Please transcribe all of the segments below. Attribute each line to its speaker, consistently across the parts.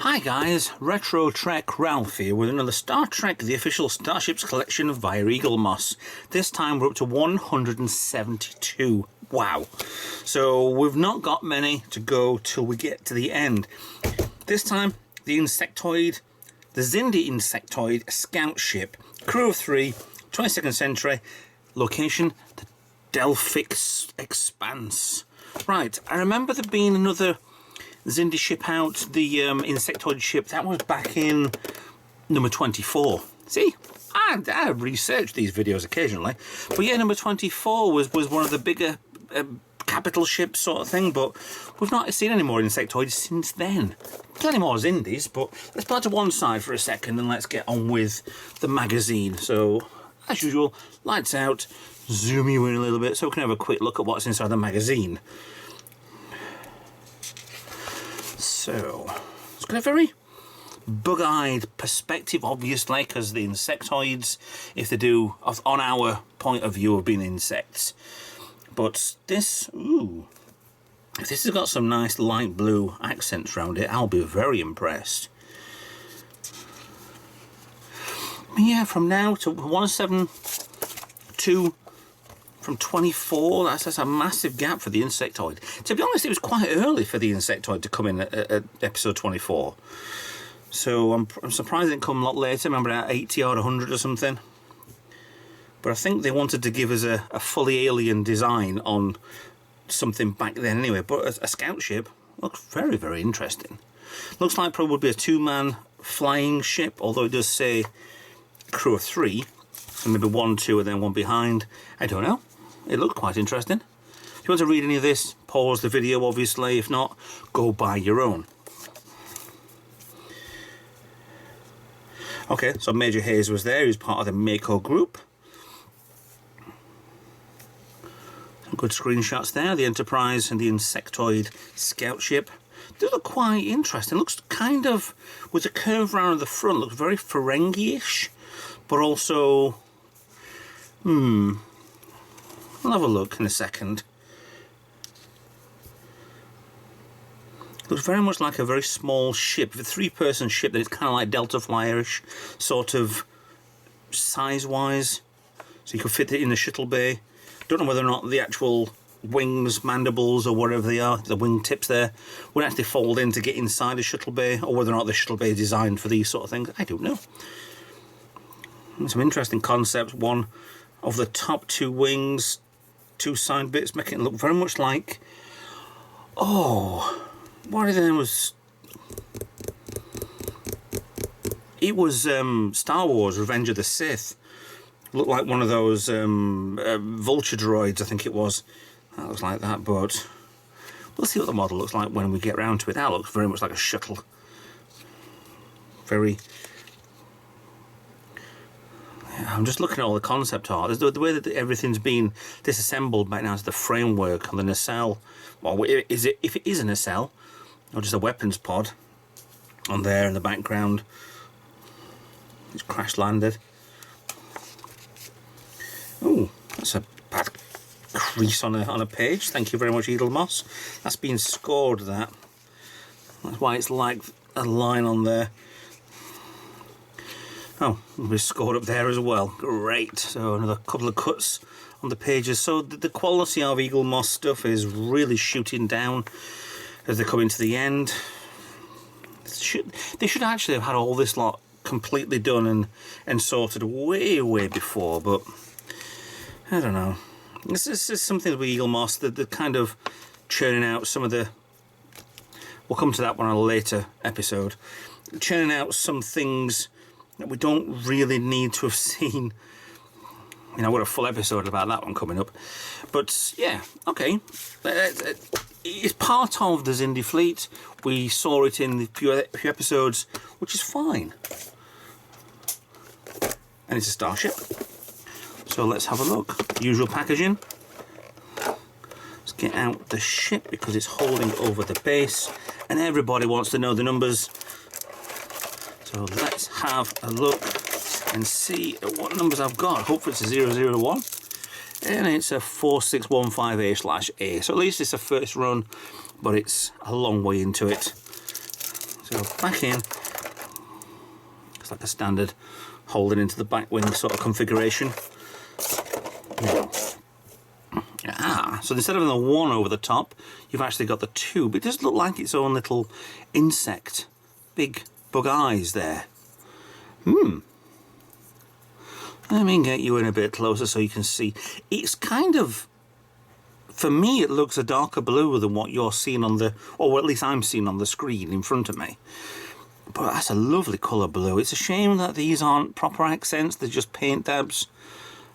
Speaker 1: Hi guys, Retro Trek Ralph here with another Star Trek The Official Starships collection via Eaglemoss. This time we're up to 172. Wow. So we've not got many to go till we get to the end. This time, the Xindi Insectoid Scout Ship, crew of 3, 22nd century, location, the Delphix Expanse. Right, I remember there being another Xindi ship out, the insectoid ship. That was back in number 24. See, I researched these videos occasionally, but yeah, number 24 was one of the bigger capital ships sort of thing, but we've not seen any more insectoids since then. Plenty more Xindis, but let's put that to one side for a second and let's get on with the magazine. So, as usual, lights out, zoom you in a little bit so we can have a quick look at what's inside the magazine. So, it's got a very bug-eyed perspective, obviously, because the insectoids, if they do, on our point of view, have been insects. But this, if this has got some nice light blue accents around it, I'll be very impressed. Yeah, from now to 172. From 24, that's a massive gap for the insectoid. To be honest, it was quite early for the insectoid to come in at episode 24. So I'm surprised it didn't come a lot later, remember at 80 or 100 or something. But I think they wanted to give us a fully alien design on something back then anyway. But a scout ship looks very, very interesting. Looks like probably would be a 2-man flying ship, although it does say crew of 3. So maybe 1, 2 and then 1 behind. I don't know. It looked quite interesting. If you want to read any of this, pause the video obviously. If not, go buy your own. Okay, so Major Hayes was there. He was part of the Mako group. Some good screenshots there. The Enterprise and the Insectoid Scout Ship. They look quite interesting. Looks kind of, with the curve around the front, looks very Ferengi-ish. But also, I'll have a look in a second. Looks very much like a very small ship, a 3-person ship that is kind of like Delta Flyer-ish, sort of size-wise. So you could fit it in the shuttle bay. Don't know whether or not the actual wings, mandibles, or whatever they are, the wing tips there, would actually fold in to get inside the shuttle bay, or whether or not the shuttle bay is designed for these sort of things. I don't know. Some interesting concepts. One of the top 2 wings, 2 side bits, making it look very much like, what is it was? It was Star Wars Revenge of the Sith. Looked like one of those vulture droids, I think it was. That looks like that, but we'll see what the model looks like when we get round to it. That looks very much like a shuttle. Very... I'm just looking at all the concept art. The way that everything's been disassembled back now to the framework on the nacelle. Well, if it is a nacelle, or just a weapons pod on there in the background. It's crash landed. Oh, that's a bad crease on a page. Thank you very much, Eaglemoss. That's been scored, that. That's why it's like a line on there. Oh, we scored up there as well. Great. So another couple of cuts on the pages. So the quality of Eaglemoss stuff is really shooting down as they come into the end. They should actually have had all this lot completely done and sorted way before, but I don't know. This is something with Eaglemoss, the kind of churning out some of the... We'll come to that one on a later episode. Churning out some things that we don't really need to have seen. You know, we've got a full episode about that one coming up. But yeah, okay. It's part of the Xindi fleet. We saw it in the few episodes, which is fine. And it's a starship. So let's have a look. Usual packaging. get out the ship because it's holding over the base, and everybody wants to know the numbers. So let's have a look and see what numbers I've got. Hopefully it's a 001. And it's a 4615A/A. So at least it's a first run, but it's a long way into it. So back in. It's like a standard holding into the back wing sort of configuration. Now, so instead of the 1 over the top, you've actually got the 2, but it does look like its own little insect. Big bug eyes there. Let me get you in a bit closer so you can see. It's kind of, for me, it looks a darker blue than what you're seeing on the, or at least I'm seeing on the screen in front of me. But that's a lovely colour blue. It's a shame that these aren't proper accents, they're just paint dabs.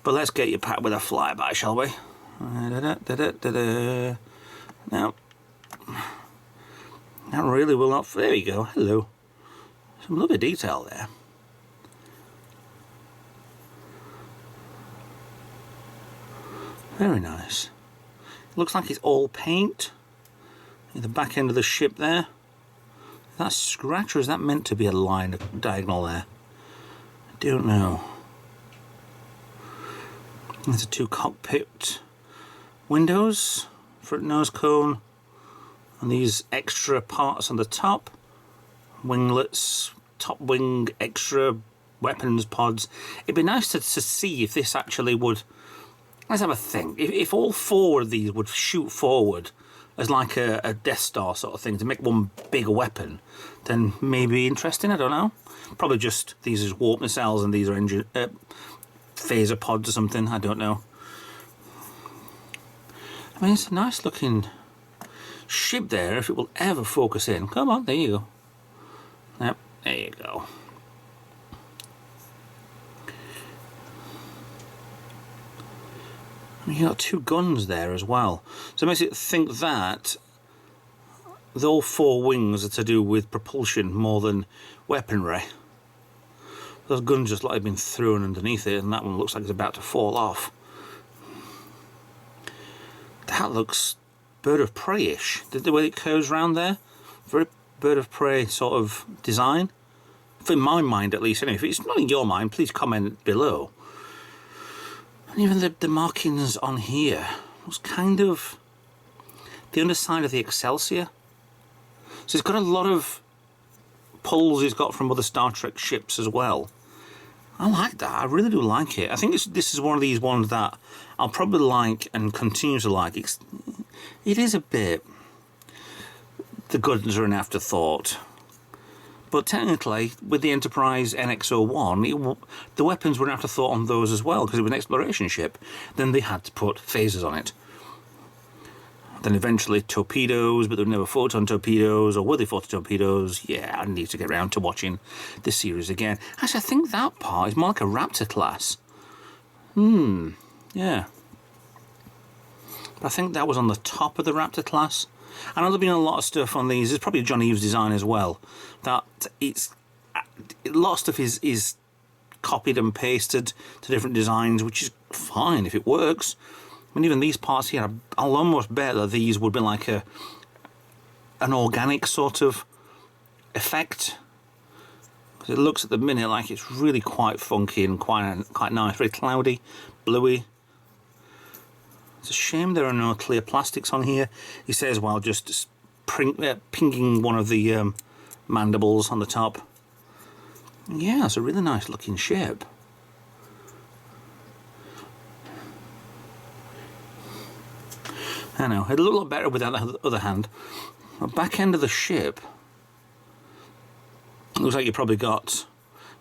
Speaker 1: But let's get you packed with a flyby, shall we? Now, that really will not, there you go, hello. Some lovely detail there. Very nice. Looks like it's all paint. At the back end of the ship there. Is that scratch or is that meant to be a line diagonal there? I don't know. There's the 2 cockpit windows, front nose cone, and these extra parts on the top. Winglets, top wing, extra weapons pods. It'd be nice to see if this actually would. Let's have a think. If all 4 of these would shoot forward as like a Death Star sort of thing to make one big weapon, then maybe interesting, I don't know. Probably just these are warp missiles and these are engine, phaser pods or something, I don't know. I mean, it's a nice looking ship there, if it will ever focus in. Come on, there you go. Yep, there you go. You got 2 guns there as well, so it makes it think that all 4 wings are to do with propulsion more than weaponry. Those guns just like been thrown underneath it, and that one looks like it's about to fall off. That looks bird of prey-ish. The way it curves around there, very bird of prey sort of design. In my mind, at least. Anyway, if it's not in your mind, please comment below. And even the markings on here was kind of the underside of the Excelsior. So it's got a lot of pulls it's got from other Star Trek ships as well. I like that. I really do like it. I think this is one of these ones that I'll probably like and continue to like. It is a bit. The guns are an afterthought. But technically, with the Enterprise NX-01, the weapons were an afterthought on those as well, because it was an exploration ship. Then they had to put phasers on it. Then eventually torpedoes, but they were never photon torpedoes, or were they photon torpedoes? Yeah, I need to get around to watching this series again. Actually, I think that part is more like a Raptor class. Yeah. But I think that was on the top of the Raptor class. I know there's been a lot of stuff on these. There's probably John Eves' design as well. That it's a lot of stuff is copied and pasted to different designs, which is fine if it works. I mean, even these parts here, I'll almost bet that these would be like an organic sort of effect. Because it looks at the minute like it's really quite funky and quite nice, very cloudy, bluey. It's a shame there are no clear plastics on here. He says while just pinging one of the mandibles on the top. Yeah, it's a really nice looking ship. I know, it'd look a lot better without the other hand. The back end of the ship looks like you probably got.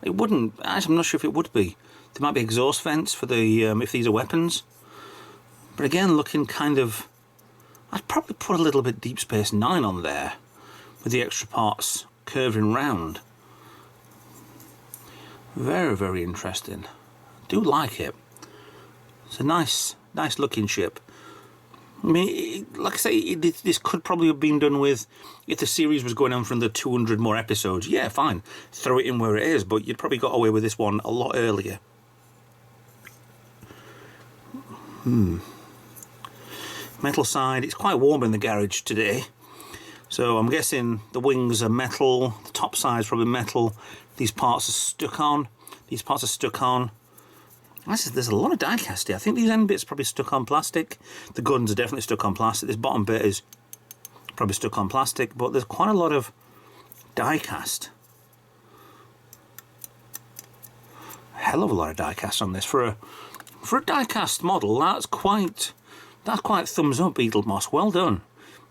Speaker 1: It wouldn't. Actually, I'm not sure if it would be. There might be exhaust vents for the if these are weapons. But again, looking kind of. I'd probably put a little bit Deep Space Nine on there, with the extra parts curving round. Very, very interesting. I do like it. It's a nice looking ship. I mean, like I say, this could probably have been done with, if the series was going on for the 200 more episodes, yeah, fine, throw it in where it is, but you'd probably got away with this one a lot earlier. Metal side, it's quite warm in the garage today. So I'm guessing the wings are metal, the top side is probably metal, these parts are stuck on, these parts are stuck on. There's a lot of die cast here. I think these end bits are probably stuck on plastic. The guns are definitely stuck on plastic. This bottom bit is probably stuck on plastic, but there's quite a lot of die cast. Hell of a lot of die cast on this. For a die cast model, that's quite thumbs up, Eaglemoss. Well done.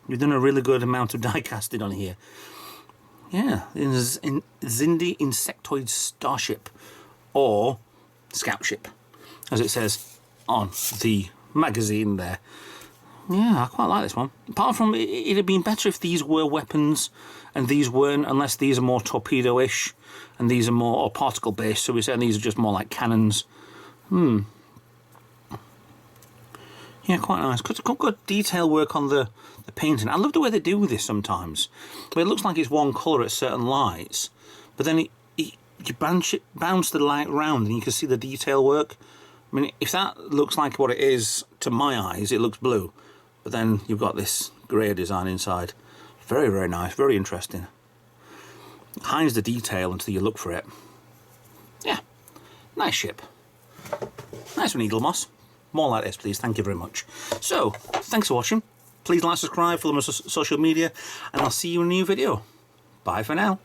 Speaker 1: You've done a really good amount of die casting on here. Yeah, in Xindi Insectoid Starship, or Scout Ship, as it says on the magazine there. Yeah, I quite like this one. Apart from, it'd have been better if these were weapons and these weren't, unless these are more torpedo-ish and these are more or particle-based, so we're saying these are just more like cannons. Yeah, quite nice. Good detail work on the painting. I love the way they do this sometimes. Where it looks like it's one colour at certain lights, but then you bounce the light round and you can see the detail work. I mean, if that looks like what it is to my eyes, it looks blue. But then you've got this grey design inside. Very, very nice, very interesting. It hides the detail until you look for it. Yeah, nice ship. Nice one, Eaglemoss. More like this, please. Thank you very much. So, thanks for watching. Please like, subscribe, follow me on social media, and I'll see you in a new video. Bye for now.